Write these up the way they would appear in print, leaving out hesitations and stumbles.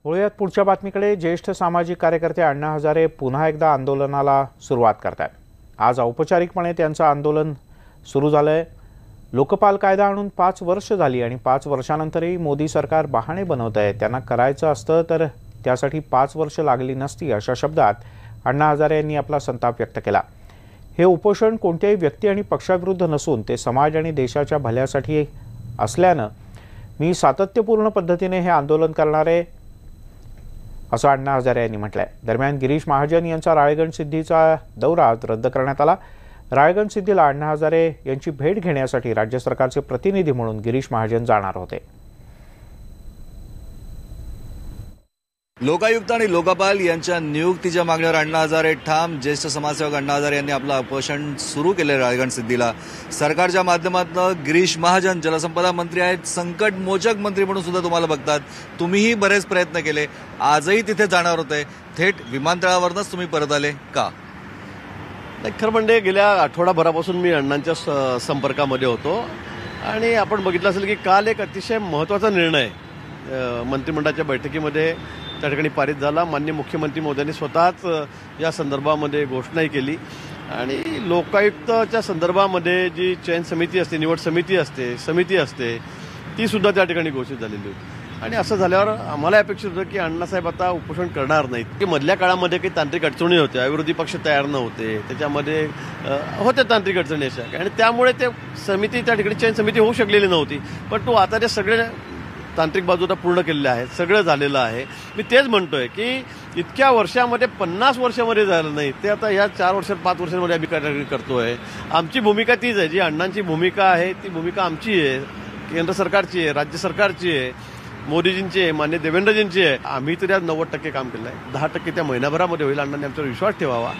वळूयात पुढच्या बातमीकडे। ज्येष्ठ सामाजिक कार्यकर्ते अण्णा हजारे पुन्हा एकदा आंदोलनाला सुरुवात करतात। आज औपचारिकपणे त्यांचं आंदोलन सुरू झालंय। लोकपाल कायदा आणून 5 वर्ष झाली आणि 5 वर्षांनंतरही मोदी सरकार बहाणे बनवत आहे। त्यांना करायचं असतं तर त्यासाठी 5 वर्ष लागली नसती, अशा शब्दात अण्णा हजारे यांनी आपला संताप व्यक्त केला। हे उपोषण कोणत्याही व्यक्ती आणि पक्षाविरुद्ध नसून ते समाज आणि देशाच्या भल्यासाठी असल्यानं मी सातत्यपूर्ण पद्धतीने हे आंदोलन करणार आहे, असं अण्णा हजारे यांनी म्हटलंय। दरम्यान गिरीश महाजन यांचा राळेगण सिद्धीचा दौरा रद्द करण्यात आला। राळेगण सिद्धीला अण्णा हजारे यांची भेट घेण्यासाठी राज्य सरकारचे प्रतिनिधी म्हणून गिरीश महाजन जाणार होते। लोकायुक्त आणि लोकपाल यांच्या नियुक्तीच्या मागणीवर अण्णा हजारे ठाम। ज्येष्ठ समाजसेवक अण्णा हजारे यांनी आपलं उपोषण सुरू केले राळेगण सिद्धीला। सरकारच्या माध्यमातून गिरीश महाजन जलसंपदा मंत्री आहेत, संकट मोचक मंत्री म्हणून सुद्धा तुम्हाला बघतात। तुम्हीही बरेच प्रयत्न केले, आजही तिथे जाणार होते, थेट विमानतळावरच तुम्ही परत आले का? खरं म्हणजे गेल्या आठवडाभरापासून मी अण्णांच्या संपर्कामध्ये होतो आणि आपण बघितलं असेल की काल एक अतिशय महत्त्वाचा निर्णय मंत्रिमंडळाच्या बैठकीमध्ये त्या ठिकाणी पारित झाला। माननीय मुख्यमंत्री मोदयांनी स्वतःच या संदर्भामध्ये घोषणाही केली आणि लोकायुक्तच्या संदर्भामध्ये जी चयन समिती असते, निवड समिती असते ती सुद्धा त्या ठिकाणी घोषित झालेली होती। आणि असं झाल्यावर आम्हाला अपेक्षित होतं की अण्णासाहेब आता उपोषण करणार नाहीत, की मधल्या काळामध्ये काही तांत्रिक अडचणी होत्या, विरोधी पक्ष तयार नव्हते, त्याच्यामध्ये होत्या तांत्रिक अडचणी अशा, आणि त्यामुळे ते समिती त्या ठिकाणी चयन समिती होऊ शकलेली नव्हती। पण तो आता ते सगळे तांत्रिक बाजूला पूर्ण केलेले आहेत, सगळं झालेलं आहे। मी तेच म्हणतोय की इतक्या वर्षामध्ये 50 वर्षामध्ये झालं नाही, ते आता या 4 वर्षात 5 वर्षांमध्ये आम्ही करतोय। आमची भूमिका तीच आहे, जी अण्णांची भूमिका आहे ती भूमिका आमची आहे, केंद्र सरकारची आहे, राज्य सरकारची आहे, मोदीजींची आहे, मान्य देवेंद्रजींची आहे। आम्ही तर यात 90% काम केलं आहे, 10% त्या महिनाभरामध्ये होईल। अण्णांनी आमच्यावर विश्वास ठेवावा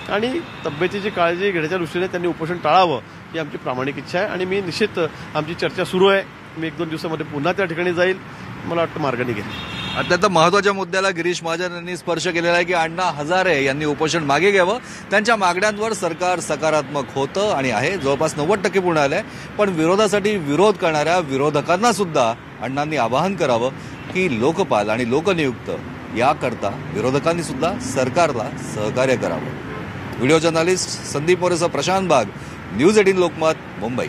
आणि तब्येतीची काळजी घेण्याच्या दृष्टीने त्यांनी उपोषण टाळावं ही आमची प्रामाणिक इच्छा आहे। आणि मी निश्चित आमची चर्चा सुरू आहे, मी 1-2 दिवसामध्ये पुन्हा त्या ठिकाणी जाईल, मला वाटतं मार्ग निघेल। अत्यंत महत्त्वाच्या मुद्द्याला गिरीश महाजन यांनी स्पर्श केलेला आहे की अण्णा हजारे यांनी उपोषण मागे घ्यावं। त्यांच्या मागण्यांवर सरकार सकारात्मक होतं आणि आहे, जवळपास 90% पूर्ण आलंय। पण विरोधासाठी विरोध करणाऱ्या विरोधकांना सुद्धा अण्णांनी आवाहन करावं की लोकपाल आणि लोकनियुक्त याकरता विरोधकांनी सुद्धा सरकारला सहकार्य करावं। व्हिडिओ जर्नलिस्ट संदीप मोरेसह प्रशांत बाग, न्यूज 18 लोकमत, मुंबई।